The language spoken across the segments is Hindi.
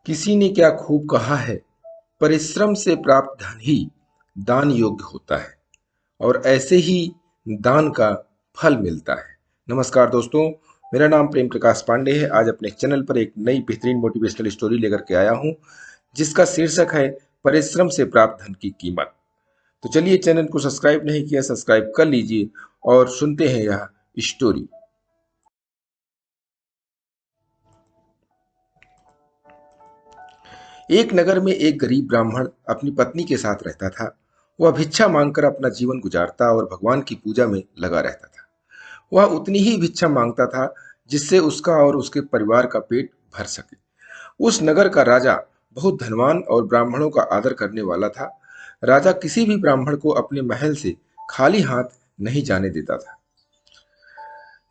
किसी ने क्या खूब कहा है, परिश्रम से प्राप्त धन ही दान योग्य होता है और ऐसे ही दान का फल मिलता है। नमस्कार दोस्तों, मेरा नाम प्रेम प्रकाश पांडे है। आज अपने चैनल पर एक नई बेहतरीन मोटिवेशनल स्टोरी लेकर के आया हूं, जिसका शीर्षक है परिश्रम से प्राप्त धन की कीमत। तो चलिए, चैनल को सब्सक्राइब नहीं किया, सब्सक्राइब कर लीजिए और सुनते हैं यह स्टोरी। एक नगर में एक गरीब ब्राह्मण अपनी पत्नी के साथ रहता था। वह भिक्षा मांगकर अपना जीवन गुजारता और भगवान की पूजा में लगा रहता था। वह उतनी ही भिक्षा मांगता था जिससे उसका और उसके परिवार का पेट भर सके। उस नगर का राजा बहुत धनवान और ब्राह्मणों का आदर करने वाला था। राजा किसी भी ब्राह्मण को अपने महल से खाली हाथ नहीं जाने देता था।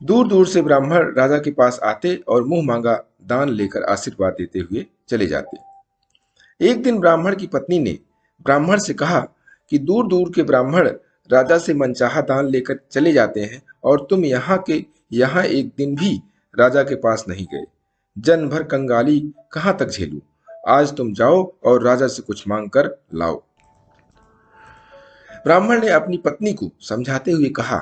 दूर दूर से ब्राह्मण राजा के पास आते और मुंह मांगा दान लेकर आशीर्वाद देते हुए चले जाते। एक दिन ब्राह्मण की पत्नी ने ब्राह्मण से कहा कि दूर दूर के ब्राह्मण राजा से मनचाहा दान लेकर चले जाते हैं और तुम यहाँ एक दिन भी राजा के पास नहीं गए। जन्म भर कंगाली कहाँ तक झेलूं? आज तुम जाओ और राजा से कुछ मांग कर लाओ। ब्राह्मण ने अपनी पत्नी को समझाते हुए कहा,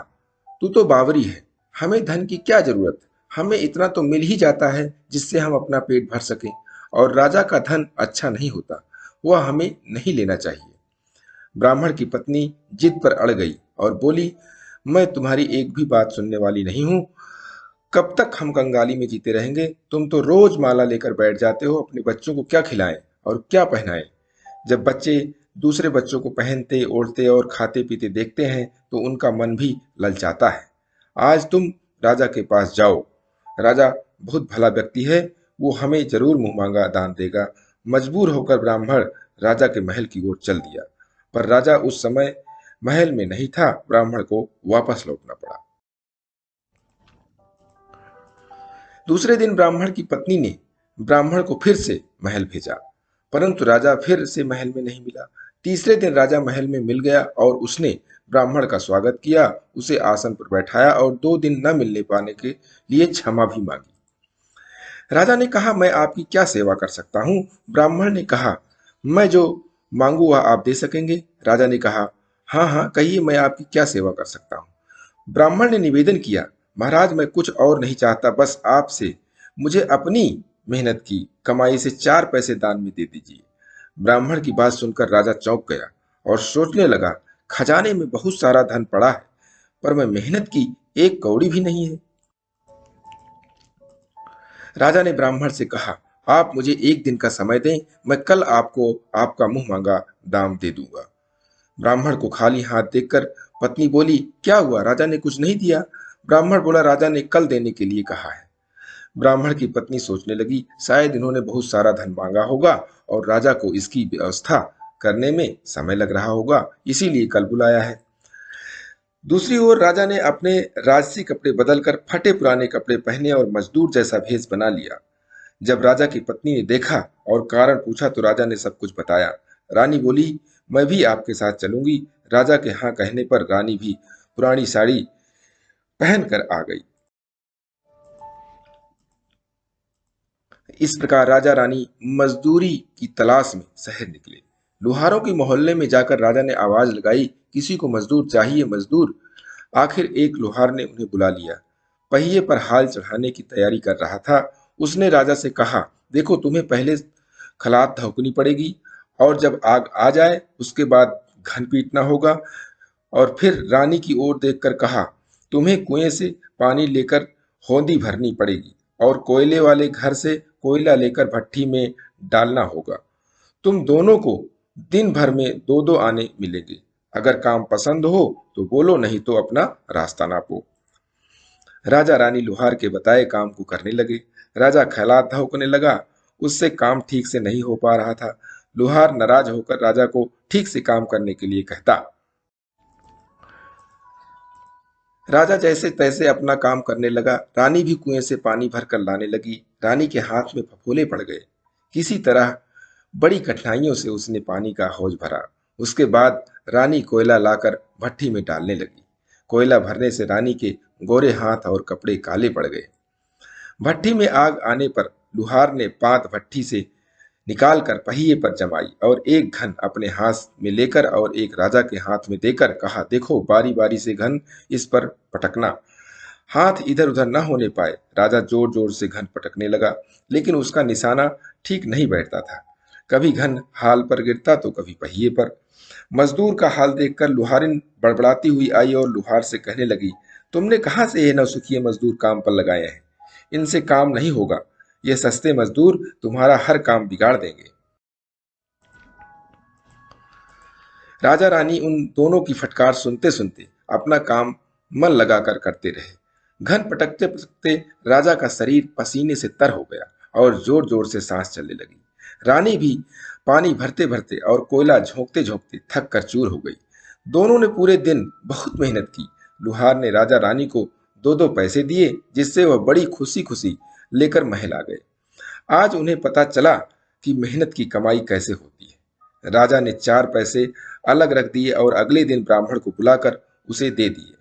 तू तो बावरी है, हमें धन की क्या जरूरत? हमें इतना तो मिल ही जाता है जिससे हम अपना पेट भर सकें। और राजा का धन अच्छा नहीं होता, वह हमें नहीं लेना चाहिए। ब्राह्मण की पत्नी जिद पर अड़ गई और बोली, मैं तुम्हारी एक भी बात सुनने वाली नहीं हूं। कब तक हम कंगाली में जीते रहेंगे? तुम तो रोज माला लेकर बैठ जाते हो, अपने बच्चों को क्या खिलाएं और क्या पहनाएं? जब बच्चे दूसरे बच्चों को पहनते, ओढ़ते और खाते पीते देखते हैं तो उनका मन भी ललचाता है। आज तुम राजा के पास जाओ, राजा बहुत भला व्यक्ति है, वो हमें जरूर मुंह मांगा दान देगा। मजबूर होकर ब्राह्मण राजा के महल की ओर चल दिया, पर राजा उस समय महल में नहीं था। ब्राह्मण को वापस लौटना पड़ा। दूसरे दिन ब्राह्मण की पत्नी ने ब्राह्मण को फिर से महल भेजा, परंतु राजा फिर से महल में नहीं मिला। तीसरे दिन राजा महल में मिल गया और उसने ब्राह्मण का स्वागत किया, उसे आसन पर बैठाया और 2 दिन न मिलने पाने के लिए क्षमा भी मांगी। राजा ने कहा, मैं आपकी क्या सेवा कर सकता हूँ? ब्राह्मण ने कहा, मैं जो मांगू वह आप दे सकेंगे। राजा ने कहा, हाँ हाँ, कहिए, मैं आपकी क्या सेवा कर सकता हूँ? ब्राह्मण ने निवेदन किया, महाराज, मैं कुछ और नहीं चाहता, बस आपसे मुझे अपनी मेहनत की कमाई से 4 पैसे दान में दे दीजिए। ब्राह्मण की बात सुनकर राजा चौंक गया और सोचने लगा, खजाने में बहुत सारा धन पड़ा है, पर मैं मेहनत की एक कौड़ी भी नहीं है। राजा ने ब्राह्मण से कहा, आप मुझे एक दिन का समय दें, मैं कल आपको आपका मुंह मांगा दाम दे दूंगा। ब्राह्मण को खाली हाथ देखकर पत्नी बोली, क्या हुआ? राजा ने कुछ नहीं दिया? ब्राह्मण बोला, राजा ने कल देने के लिए कहा है। ब्राह्मण की पत्नी सोचने लगी, शायद इन्होंने बहुत सारा धन मांगा होगा और राजा को इसकी व्यवस्था करने में समय लग रहा होगा, इसीलिए कल बुलाया है। दूसरी ओर राजा ने अपने राजसी कपड़े बदलकर फटे पुराने कपड़े पहने और मजदूर जैसा भेष बना लिया। जब राजा की पत्नी ने देखा और कारण पूछा तो राजा ने सब कुछ बताया। रानी बोली, मैं भी आपके साथ चलूंगी। राजा के हाँ कहने पर रानी भी पुरानी साड़ी पहनकर आ गई। इस प्रकार राजा रानी मजदूरी की तलाश में शहर निकले। लोहारों के मोहल्ले में जाकर राजा ने आवाज लगाई, किसी को मजदूर चाहिए, मजदूर। आखिर एक लोहार ने उन्हें बुला लिया। पहिए पर हाल चढ़ाने की तैयारी कर रहा था। उसने राजा से कहा, देखो, तुम्हें पहले खलात धोकनी पड़ेगी और जब आग आ जाए उसके बाद घन पीटना होगा। और फिर रानी की ओर देखकर कहा, तुम्हें कुएं से पानी लेकर होंदी भरनी पड़ेगी और कोयले वाले घर से कोयला लेकर भट्ठी में डालना होगा। तुम दोनों को दिन भर में 2-2 आने मिलेंगे। अगर काम पसंद हो तो बोलो, नहीं तो अपना रास्ता नापो। राजा रानी लोहार के बताए काम को करने लगे। राजा खैलात धोकने लगा, उससे काम ठीक से नहीं हो पा रहा था। लोहार नाराज होकर राजा को ठीक से काम करने के लिए कहता। राजा जैसे तैसे अपना काम करने लगा। रानी भी कुएं से पानी भरकर लाने लगी। रानी के हाथ में फफोले पड़ गए। किसी तरह बड़ी कठिनाइयों से उसने पानी का हौज भरा। उसके बाद रानी कोयला लाकर भट्ठी में डालने लगी। कोयला भरने से रानी के गोरे हाथ और कपड़े काले पड़ गए। भट्ठी में आग आने पर लुहार ने पात भट्ठी से निकाल कर पहिए पर जमाई और एक घन अपने हाथ में लेकर और एक राजा के हाथ में देकर कहा, देखो बारी बारी से घन इस पर पटकना। हाथ इधर उधर न होने पाए। राजा जोर जोर से घन पटकने लगा, लेकिन उसका निशाना ठीक नहीं बैठता था। कभी घन हाल पर गिरता तो कभी पहिए पर। मजदूर का हाल देखकर लुहारिन बड़बड़ाती हुई आई और लुहार से कहने लगी, तुमने कहाँ से ये नौसिखिए मजदूर काम पर लगाए हैं? इनसे काम नहीं होगा। ये सस्ते मजदूर तुम्हारा हर काम बिगाड़ देंगे। राजा रानी उन दोनों की फटकार सुनते सुनते अपना काम मन लगाकर करते रहे। घन पटकते पटकते राजा का शरीर पसीने से तर हो गया और जोर जोर से सांस चलने लगी। रानी भी पानी भरते भरते और कोयला झोंकते झोंकते थक कर चूर हो गई। दोनों ने पूरे दिन बहुत मेहनत की। लुहार ने राजा रानी को दो दो पैसे दिए, जिससे वह बड़ी खुशी खुशी लेकर महल आ गए। आज उन्हें पता चला कि मेहनत की कमाई कैसे होती है। राजा ने चार पैसे अलग रख दिए और अगले दिन ब्राह्मण को बुलाकर उसे दे दिए।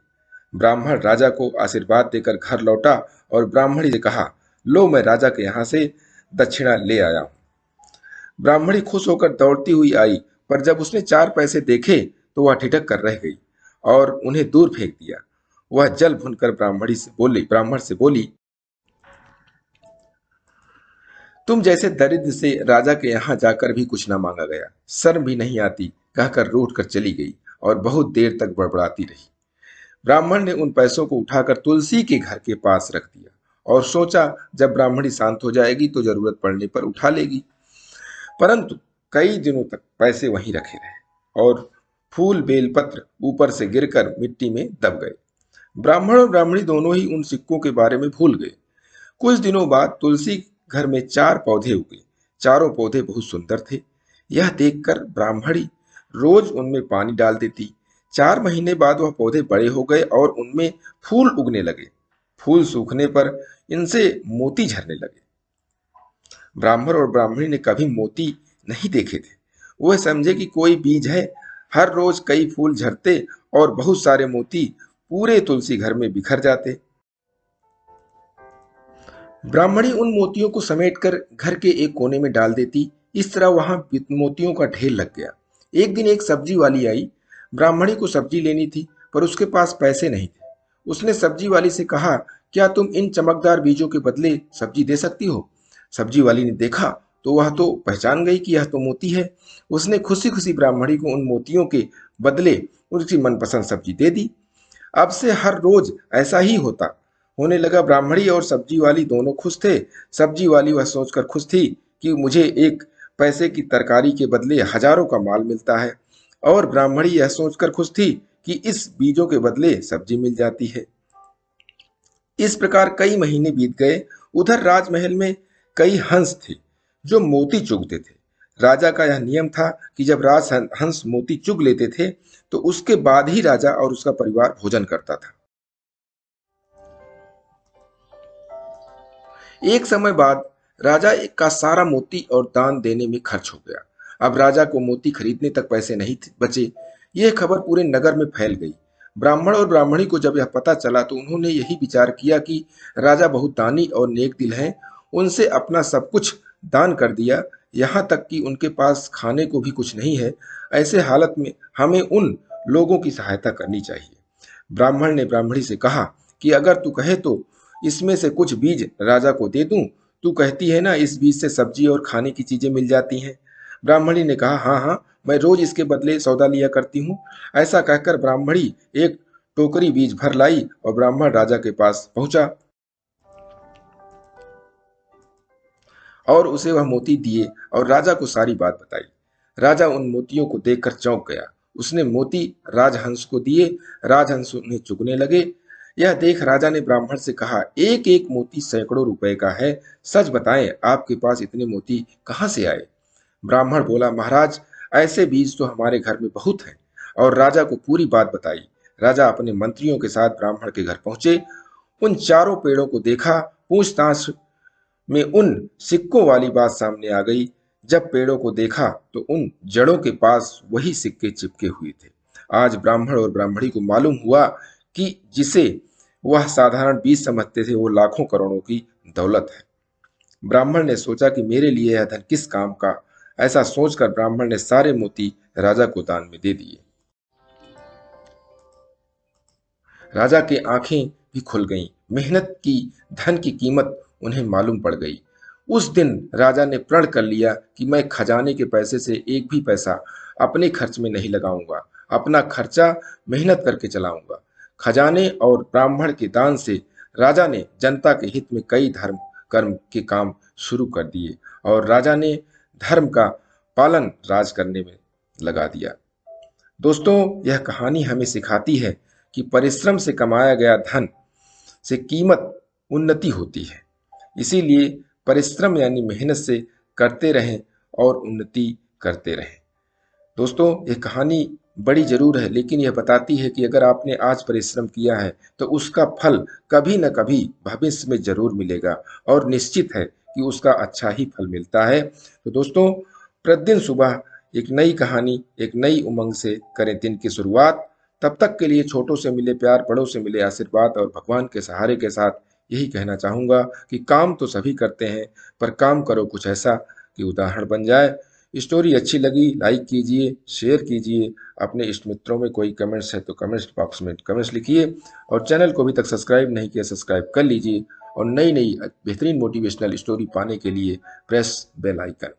ब्राह्मण राजा को आशीर्वाद देकर घर लौटा और ब्राह्मणी से कहा, लो मैं राजा के यहाँ से दक्षिणा ले आया हूँ। ब्राह्मणी खुश होकर दौड़ती हुई आई, पर जब उसने चार पैसे देखे तो वह ठिठक कर रह गई और उन्हें दूर फेंक दिया। वह जल भुनकर ब्राह्मण से बोली, तुम जैसे दरिद्र से राजा के यहाँ जाकर भी कुछ न मांगा गया, शर्म भी नहीं आती, कहकर रूठ कर चली गई और बहुत देर तक बड़बड़ाती रही। ब्राह्मण ने उन पैसों को उठाकर तुलसी के घर के पास रख दिया और सोचा जब ब्राह्मणी शांत हो जाएगी तो जरूरत पड़ने पर उठा लेगी। परंतु कई दिनों तक पैसे वहीं रखे रहे और फूल बेलपत्र ऊपर से गिरकर मिट्टी में दब गए। ब्राह्मण और ब्राह्मणी दोनों ही उन सिक्कों के बारे में भूल गए। कुछ दिनों बाद तुलसी घर में चार पौधे उगे। चारों पौधे बहुत सुंदर थे। यह देखकर ब्राह्मणी रोज उनमें पानी डाल देती। 4 महीने बाद वह पौधे बड़े हो गए और उनमें फूल उगने लगे। फूल सूखने पर इनसे मोती झरने लगे। ब्राह्मण और ब्राह्मणी ने कभी मोती नहीं देखे थे। वह समझे कि कोई बीज है। हर रोज कई फूल झरते और बहुत सारे मोती पूरे तुलसी घर में बिखर जाते। ब्राह्मणी उन मोतियों को समेटकर घर के एक कोने में डाल देती। इस तरह वहां मोतियों का ढेर लग गया। एक दिन एक सब्जी वाली आई। ब्राह्मणी को सब्जी लेनी थी, पर उसके पास पैसे नहीं थे। उसने सब्जी वाली से कहा, क्या तुम इन चमकदार बीजों के बदले सब्जी दे सकती हो? सब्जी वाली ने देखा तो वह तो पहचान गई कि यह तो मोती है। उसने खुशी खुशी ब्राह्मणी को उन मोतियों के बदले उसकी मनपसंद सब्जी दे दी। अब से हर रोज ऐसा ही होने लगा। ब्राह्मणी और सब्जी वाली दोनों खुश थे। सब्जी वाली वह सोचकर खुश थी कि मुझे एक पैसे की तरकारी के बदले हजारों का माल मिलता है, और ब्राह्मणी यह सोचकर खुश थी कि इस बीजों के बदले सब्जी मिल जाती है। इस प्रकार कई महीने बीत गए। उधर राजमहल में कई हंस थे जो मोती चुगते थे। राजा का यह नियम था कि जब राज हंस मोती चुग लेते थे तो उसके बाद ही राजा और उसका परिवार भोजन करता था। एक समय बाद राजा का सारा मोती और दान देने में खर्च हो गया। अब राजा को मोती खरीदने तक पैसे नहीं बचे। यह खबर पूरे नगर में फैल गई। ब्राह्मण और ब्राह्मणी को जब यह पता चला तो उन्होंने यही विचार किया कि राजा बहुत दानी और नेक दिल हैं, उनसे अपना सब कुछ दान कर दिया, यहाँ तक कि उनके पास खाने को भी कुछ नहीं है। ऐसे हालत में हमें उन लोगों की सहायता करनी चाहिए। ब्राह्मण ने ब्राह्मणी से कहा कि अगर तू कहे तो इसमें से कुछ बीज राजा को दे दूं। तू कहती है ना इस बीज से सब्जी और खाने की चीजें मिल जाती हैं। ब्राह्मणी ने कहा, हाँ हाँ, मैं रोज इसके बदले सौदा लिया करती हूँ। ऐसा कहकर ब्राह्मणी एक टोकरी बीज भर लाई और ब्राह्मण राजा के पास पहुंचा और उसे वह मोती दिए और राजा को सारी बात बताई। राजा उन मोतियों को देखकर चौंक गया। उसने मोती राजहंस को दिए। राजहंस उन्हें चुगने लगे। यह देख राजा ने ब्राह्मण से कहा, एक एक मोती सैकड़ों रुपए का है। सच बताएं, आपके पास इतने मोती कहाँ से आए? ब्राह्मण बोला, महाराज, ऐसे बीज तो हमारे घर में बहुत हैं। और राजा को पूरी बात बताई। राजा अपने मंत्रियों के साथ ब्राह्मण के घर पहुंचे। उन चारों पेड़ों को देखा। पूछताछ में उन सिक्कों वाली बात सामने आ गई। जब पेड़ों को देखा तो उन जड़ों के पास वही सिक्के चिपके हुए थे। आज ब्राह्मण और ब्राह्मणी को मालूम हुआ कि जिसे वह साधारण बीज समझते थे वो लाखों करोड़ों की दौलत है। ब्राह्मण ने सोचा कि मेरे लिए यह धन किस काम का। ऐसा सोचकर ब्राह्मण ने सारे मोती राजा को दान में दे दिए। राजा की आंखें भी खुल गईं। मेहनत की धन की कीमत उन्हें मालूम पड़ गई। उस दिन राजा ने प्रण कर लिया कि मैं खजाने के पैसे से एक भी पैसा अपने खर्च में नहीं लगाऊंगा। अपना खर्चा मेहनत करके चलाऊंगा। खजाने और ब्राह्मण के दान से राजा ने जनता के हित में कई धर्म कर्म के काम शुरू कर दिए और राजा ने धर्म का पालन राज करने में लगा दिया। दोस्तों, यह कहानी हमें सिखाती है कि परिश्रम से कमाया गया धन से कीमत उन्नति होती है। इसीलिए परिश्रम यानी मेहनत से करते रहें और उन्नति करते रहें। दोस्तों, यह कहानी बड़ी जरूर है, लेकिन यह बताती है कि अगर आपने आज परिश्रम किया है तो उसका फल कभी न कभी भविष्य में जरूर मिलेगा और निश्चित है कि उसका अच्छा ही फल मिलता है। तो दोस्तों, प्रतिदिन सुबह एक नई कहानी, एक नई उमंग से करें दिन की शुरुआत। तब तक के लिए छोटों से मिले प्यार, बड़ों से मिले आशीर्वाद और भगवान के सहारे के साथ यही कहना चाहूंगा कि काम तो सभी करते हैं, पर काम करो कुछ ऐसा कि उदाहरण बन जाए। स्टोरी अच्छी लगी लाइक कीजिए, शेयर कीजिए। अपने इष्ट मित्रों में कोई कमेंट्स है तो कमेंट्स बॉक्स में कमेंट्स लिखिए और चैनल को अभी तक सब्सक्राइब नहीं किया सब्सक्राइब कर लीजिए और नई नई बेहतरीन मोटिवेशनल स्टोरी पाने के लिए प्रेस बेल आइकन।